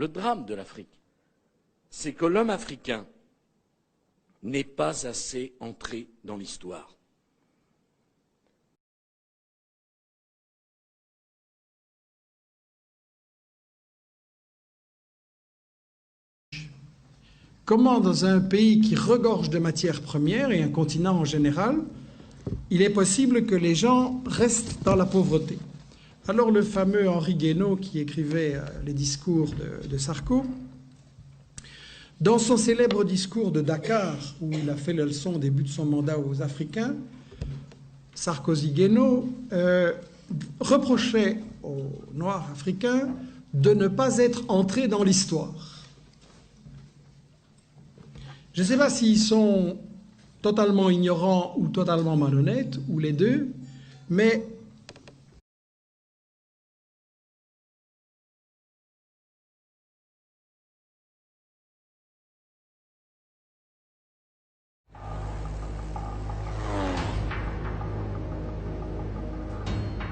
Le drame de l'Afrique, c'est que l'homme africain n'est pas assez entré dans l'histoire. Comment, dans un pays qui regorge de matières premières, et un continent en général, il est possible que les gens restent dans la pauvreté? Alors le fameux Henri Guénaud, qui écrivait les discours de Sarko, dans son célèbre discours de Dakar, où il a fait la leçon au début de son mandat aux Africains, Sarkozy-Guénaud reprochait aux Noirs africains de ne pas être entrés dans l'histoire. Je ne sais pas s'ils sont totalement ignorants ou totalement malhonnêtes, ou les deux, mais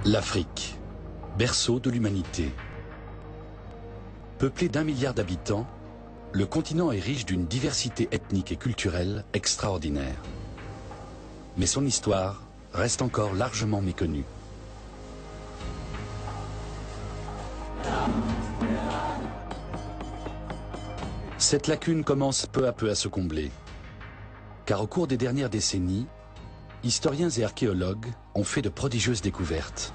l'Afrique, berceau de l'humanité. Peuplé d'1 milliard d'habitants, le continent est riche d'une diversité ethnique et culturelle extraordinaire. Mais son histoire reste encore largement méconnue. Cette lacune commence peu à peu à se combler, car au cours des dernières décennies, historiens et archéologues ont fait de prodigieuses découvertes.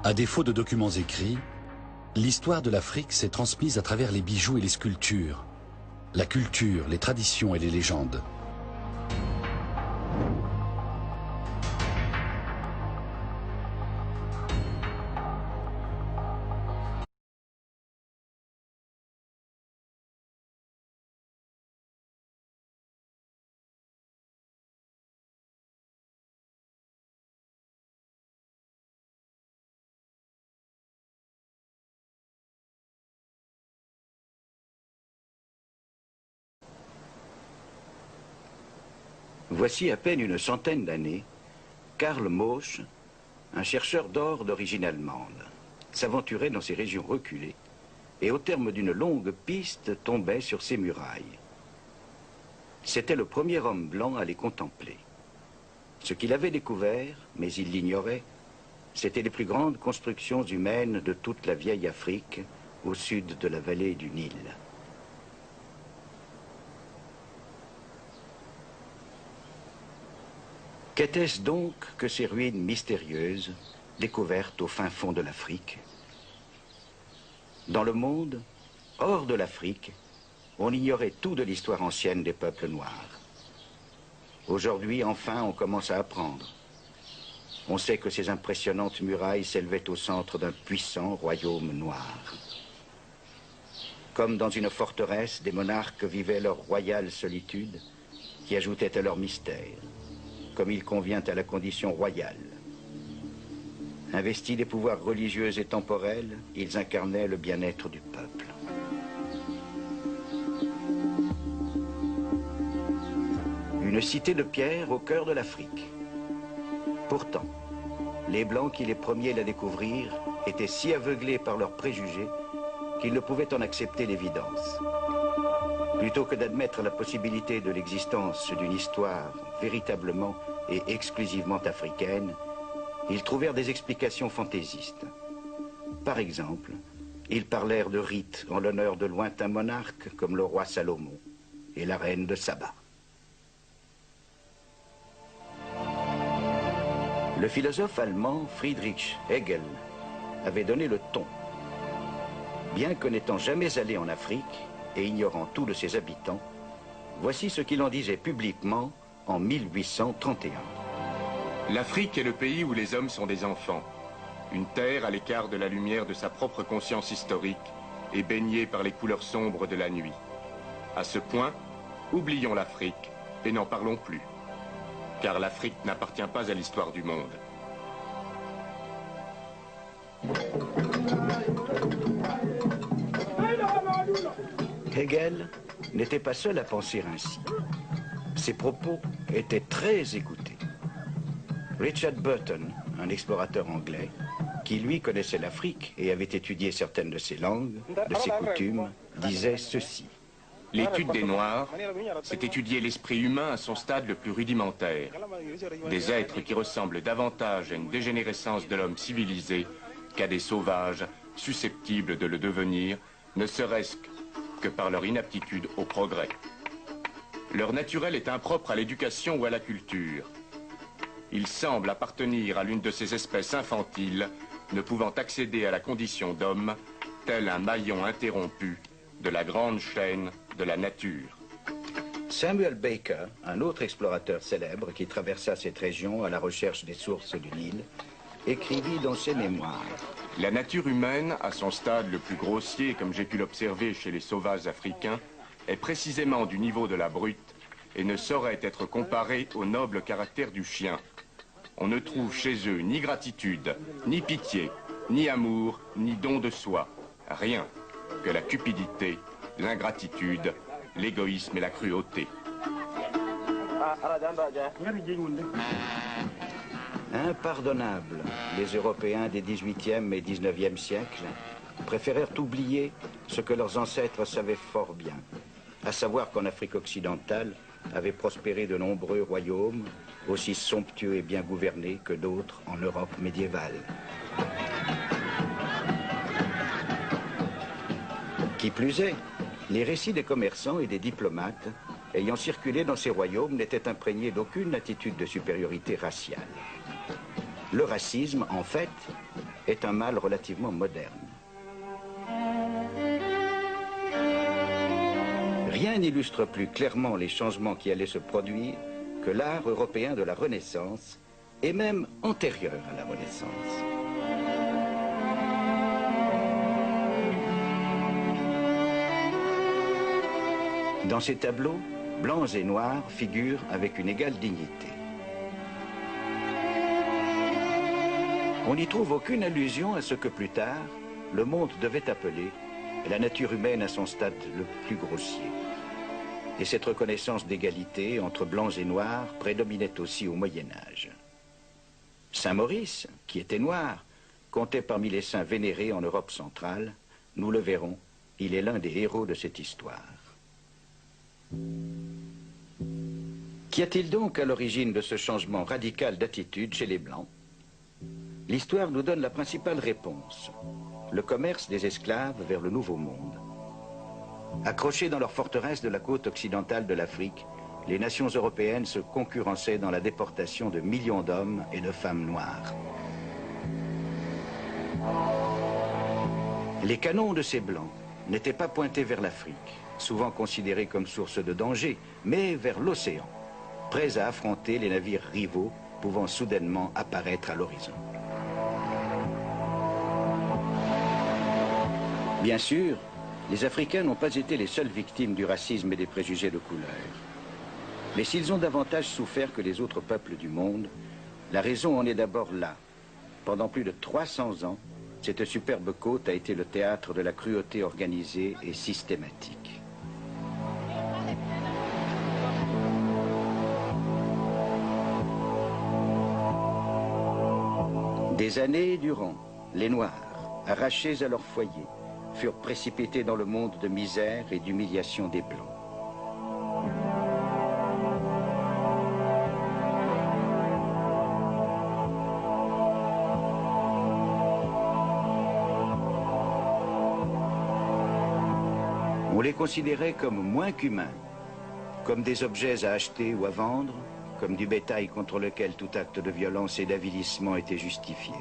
À défaut de documents écrits, l'histoire de l'Afrique s'est transmise à travers les bijoux et les sculptures, la culture, les traditions et les légendes. Voici à peine une centaine d'années, Karl Mosch, un chercheur d'or d'origine allemande, s'aventurait dans ces régions reculées et au terme d'une longue piste tombait sur ces murailles. C'était le premier homme blanc à les contempler. Ce qu'il avait découvert, mais il l'ignorait, c'étaient les plus grandes constructions humaines de toute la vieille Afrique, au sud de la vallée du Nil. Qu'était-ce donc que ces ruines mystérieuses, découvertes au fin fond de l'Afrique? Dans le monde, hors de l'Afrique, on ignorait tout de l'histoire ancienne des peuples noirs. Aujourd'hui, enfin, on commence à apprendre. On sait que ces impressionnantes murailles s'élevaient au centre d'un puissant royaume noir. Comme dans une forteresse, des monarques vivaient leur royale solitude, qui ajoutait à leur mystère, comme il convient à la condition royale. Investis des pouvoirs religieux et temporels, ils incarnaient le bien-être du peuple. Une cité de pierre au cœur de l'Afrique. Pourtant, les Blancs qui les premiers la découvrirent étaient si aveuglés par leurs préjugés qu'ils ne pouvaient en accepter l'évidence. Plutôt que d'admettre la possibilité de l'existence d'une histoire véritablement et exclusivement africaine, ils trouvèrent des explications fantaisistes. Par exemple, ils parlèrent de rites en l'honneur de lointains monarques comme le roi Salomon et la reine de Saba. Le philosophe allemand Friedrich Hegel avait donné le ton. Bien que n'étant jamais allé en Afrique et ignorant tout de ses habitants, voici ce qu'il en disait publiquement en 1831. L'Afrique est le pays où les hommes sont des enfants. Une terre à l'écart de la lumière de sa propre conscience historique et baignée par les couleurs sombres de la nuit. À ce point, oublions l'Afrique et n'en parlons plus. Car l'Afrique n'appartient pas à l'histoire du monde. Hegel n'était pas seul à penser ainsi. Ses propos étaient très écoutés. Richard Burton, un explorateur anglais, qui lui connaissait l'Afrique et avait étudié certaines de ses langues, de ses coutumes, disait ceci. L'étude des Noirs, c'est étudier l'esprit humain à son stade le plus rudimentaire. Des êtres qui ressemblent davantage à une dégénérescence de l'homme civilisé qu'à des sauvages susceptibles de le devenir, ne serait-ce que par leur inaptitude au progrès. Leur naturel est impropre à l'éducation ou à la culture. Ils semblent appartenir à l'une de ces espèces infantiles, ne pouvant accéder à la condition d'homme, tel un maillon interrompu de la grande chaîne de la nature. Samuel Baker, un autre explorateur célèbre qui traversa cette région à la recherche des sources du Nil, écrivit dans ses mémoires. La nature humaine, à son stade le plus grossier, comme j'ai pu l'observer chez les sauvages africains, est précisément du niveau de la brute et ne saurait être comparée au noble caractère du chien. On ne trouve chez eux ni gratitude, ni pitié, ni amour, ni don de soi. Rien que la cupidité, l'ingratitude, l'égoïsme et la cruauté. Impardonnables, les Européens des XVIIIe et XIXe siècles préférèrent oublier ce que leurs ancêtres savaient fort bien, à savoir qu'en Afrique occidentale avaient prospéré de nombreux royaumes, aussi somptueux et bien gouvernés que d'autres en Europe médiévale. Qui plus est, les récits des commerçants et des diplomates ayant circulé dans ces royaumes n'étaient imprégnés d'aucune attitude de supériorité raciale. Le racisme, en fait, est un mal relativement moderne. Rien n'illustre plus clairement les changements qui allaient se produire que l'art européen de la Renaissance, et même antérieur à la Renaissance. Dans ces tableaux, blancs et noirs figurent avec une égale dignité. On n'y trouve aucune allusion à ce que plus tard, le monde devait appeler la nature humaine à son stade le plus grossier. Et cette reconnaissance d'égalité entre blancs et noirs prédominait aussi au Moyen-Âge. Saint Maurice, qui était noir, comptait parmi les saints vénérés en Europe centrale. Nous le verrons, il est l'un des héros de cette histoire. Qu'y a-t-il donc à l'origine de ce changement radical d'attitude chez les Blancs? L'histoire nous donne la principale réponse: le commerce des esclaves vers le Nouveau Monde. Accrochés dans leurs forteresses de la côte occidentale de l'Afrique, les nations européennes se concurrençaient dans la déportation de millions d'hommes et de femmes noires. Les canons de ces Blancs n'étaient pas pointés vers l'Afrique, souvent considérée comme source de danger, mais vers l'océan, prêts à affronter les navires rivaux pouvant soudainement apparaître à l'horizon. Bien sûr, les Africains n'ont pas été les seules victimes du racisme et des préjugés de couleur. Mais s'ils ont davantage souffert que les autres peuples du monde, la raison en est d'abord là. Pendant plus de 300 ans, cette superbe côte a été le théâtre de la cruauté organisée et systématique. Des années durant, les Noirs, arrachés à leur foyer, furent précipités dans le monde de misère et d'humiliation des Blancs. On les considérait comme moins qu'humains, comme des objets à acheter ou à vendre, comme du bétail contre lequel tout acte de violence et d'avilissement était justifié.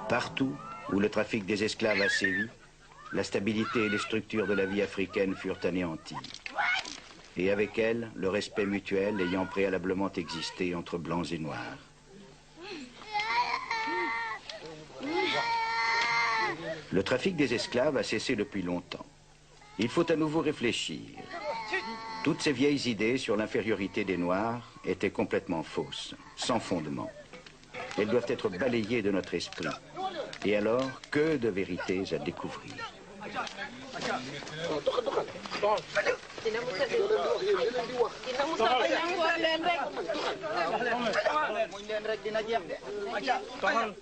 Partout où le trafic des esclaves a sévi, la stabilité et les structures de la vie africaine furent anéanties. Et avec elles, le respect mutuel ayant préalablement existé entre blancs et noirs. Le trafic des esclaves a cessé depuis longtemps. Il faut à nouveau réfléchir. Toutes ces vieilles idées sur l'infériorité des Noirs étaient complètement fausses, sans fondement. Elles doivent être balayées de notre esprit. Et alors, que de vérités à découvrir.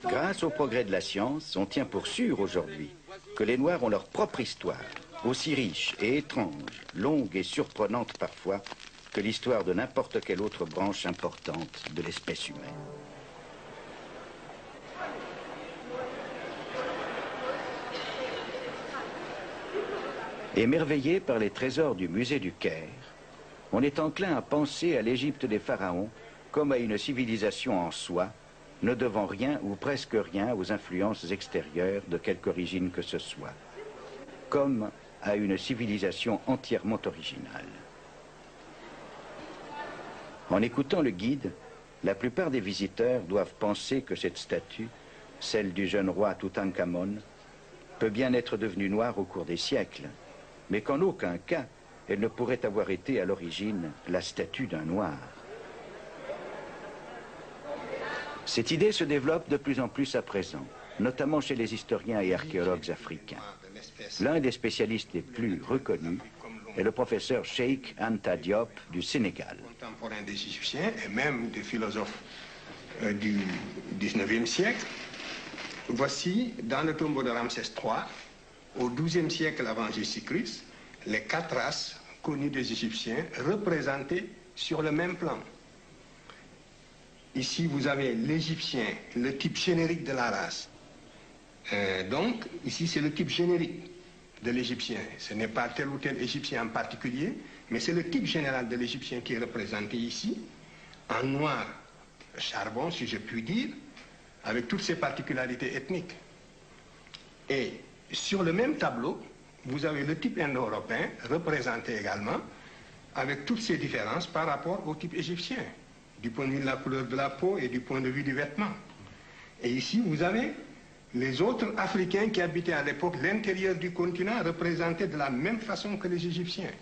Grâce au progrès de la science, on tient pour sûr aujourd'hui que les Noirs ont leur propre histoire, aussi riche et étrange, longue et surprenante parfois, que l'histoire de n'importe quelle autre branche importante de l'espèce humaine. Émerveillé par les trésors du musée du Caire, on est enclin à penser à l'Égypte des pharaons comme à une civilisation en soi, ne devant rien ou presque rien aux influences extérieures de quelque origine que ce soit, comme à une civilisation entièrement originale. En écoutant le guide, la plupart des visiteurs doivent penser que cette statue, celle du jeune roi Toutankhamon, peut bien être devenue noire au cours des siècles, mais qu'en aucun cas, elle ne pourrait avoir été à l'origine la statue d'un noir. Cette idée se développe de plus en plus à présent, notamment chez les historiens et archéologues africains. L'un des spécialistes les plus reconnus est le professeur Cheikh Anta Diop du Sénégal. Contemporain des Égyptiens et même des philosophes du 19e siècle. Voici, dans le tombeau de Ramsès III, au XIIe siècle avant Jésus-Christ, les 4 races connues des Égyptiens représentées sur le même plan. Ici, vous avez l'Égyptien, le type générique de la race. Donc, ici, c'est le type générique de l'Égyptien. Ce n'est pas tel ou tel Égyptien en particulier, mais c'est le type général de l'Égyptien qui est représenté ici, en noir charbon, si je puis dire, avec toutes ses particularités ethniques. Et sur le même tableau, vous avez le type indo-européen représenté également, avec toutes ses différences par rapport au type égyptien, du point de vue de la couleur de la peau et du point de vue du vêtement. Et ici, vous avez les autres Africains qui habitaient à l'époque l'intérieur du continent représentés de la même façon que les Égyptiens.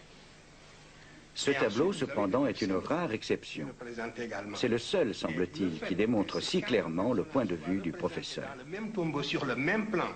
Ce tableau, cependant, est une rare exception. C'est le seul, semble-t-il, qui démontre si clairement le point de vue du professeur. Le même tombeau sur le même plan.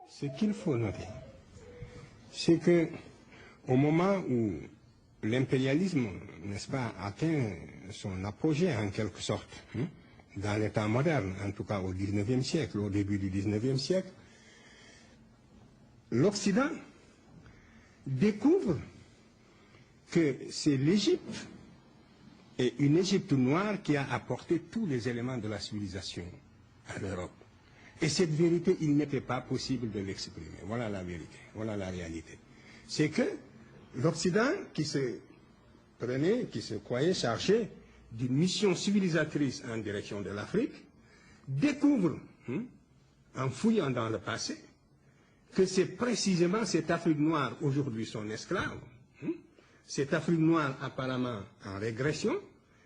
Ce qu'il faut noter, c'est que au moment où l'impérialisme, n'est-ce pas, atteint son apogée en quelque sorte, dans l'état moderne, en tout cas au XIXe siècle, au début du XIXe siècle, l'Occident découvre que c'est l'Égypte et une Égypte noire qui a apporté tous les éléments de la civilisation à l'Europe. Et cette vérité, il n'était pas possible de l'exprimer. Voilà la vérité, voilà la réalité. C'est que l'Occident qui se croyait chargé d'une mission civilisatrice en direction de l'Afrique, découvre, en fouillant dans le passé, que c'est précisément cette Afrique noire, aujourd'hui son esclave, cette Afrique noire apparemment en régression,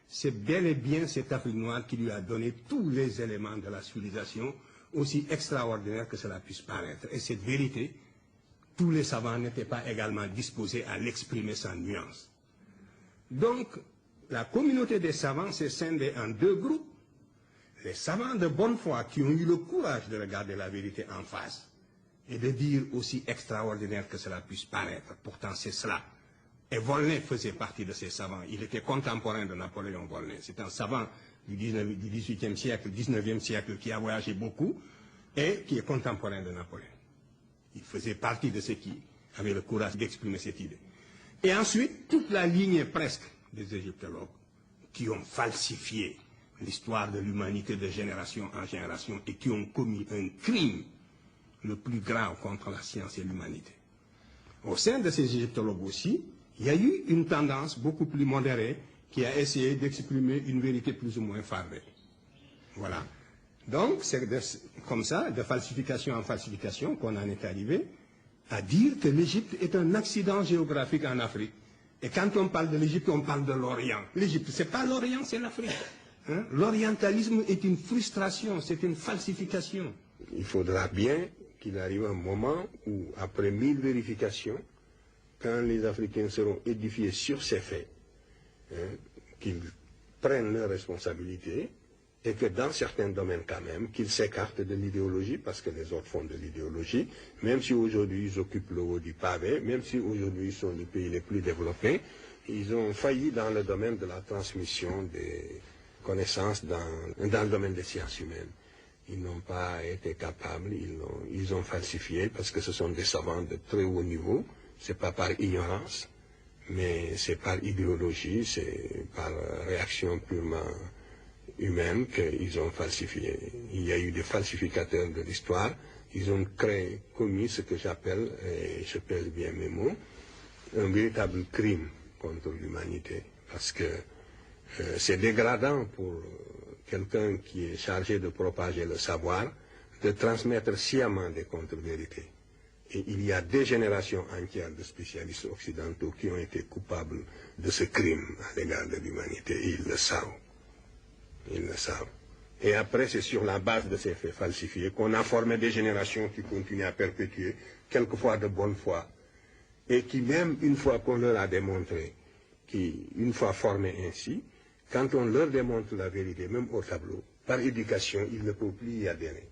c'est bel et bien cette Afrique noire qui lui a donné tous les éléments de la civilisation, aussi extraordinaire que cela puisse paraître. Et cette vérité, tous les savants n'étaient pas également disposés à l'exprimer sans nuance. Donc, la communauté des savants s'est scindée en deux groupes. Les savants de bonne foi qui ont eu le courage de regarder la vérité en face et de dire aussi extraordinaire que cela puisse paraître. Pourtant, c'est cela. Et Volney faisait partie de ces savants. Il était contemporain de Napoléon Volney. C'est un savant du XVIIIe siècle, XIXe siècle, qui a voyagé beaucoup et qui est contemporain de Napoléon. Il faisait partie de ceux qui avaient le courage d'exprimer cette idée. Et ensuite, toute la lignée presque des égyptologues qui ont falsifié l'histoire de l'humanité de génération en génération et qui ont commis un crime le plus grave contre la science et l'humanité. Au sein de ces égyptologues aussi, il y a eu une tendance beaucoup plus modérée qui a essayé d'exprimer une vérité plus ou moins fardée. Voilà. Donc, c'est comme ça, de falsification en falsification, qu'on en est arrivé à dire que l'Égypte est un accident géographique en Afrique. Et quand on parle de l'Égypte, on parle de l'Orient. L'Égypte, ce n'est pas l'Orient, c'est l'Afrique. L'orientalisme est une frustration, c'est une falsification. Il faudra bien qu'il arrive un moment où, après 1000 vérifications, quand les Africains seront édifiés sur ces faits, qu'ils prennent leurs responsabilités et que dans certains domaines quand même, qu'ils s'écartent de l'idéologie parce que les autres font de l'idéologie, même si aujourd'hui ils occupent le haut du pavé, même si aujourd'hui ils sont les pays les plus développés, ils ont failli dans le domaine de la transmission des connaissances dans le domaine des sciences humaines. Ils n'ont pas été capables, ils ont falsifié parce que ce sont des savants de très haut niveau, c'est pas par ignorance, mais c'est par idéologie, c'est par réaction purement humaine qu'ils ont falsifié. Il y a eu des falsificateurs de l'histoire, ils ont commis ce que j'appelle, et je pèse bien mes mots, un véritable crime contre l'humanité, parce que c'est dégradant pour quelqu'un qui est chargé de propager le savoir, de transmettre sciemment des contre-vérités. Et il y a des générations entières de spécialistes occidentaux qui ont été coupables de ce crime à l'égard de l'humanité, et ils le savent. Ils le savent. Et après, c'est sur la base de ces faits falsifiés qu'on a formé des générations qui continuent à perpétuer, quelquefois de bonne foi, et qui même, une fois qu'on leur a démontré, qui, une fois formés ainsi, quand on leur démontre la vérité, même au tableau, par éducation, ils ne peuvent plus y adhérer.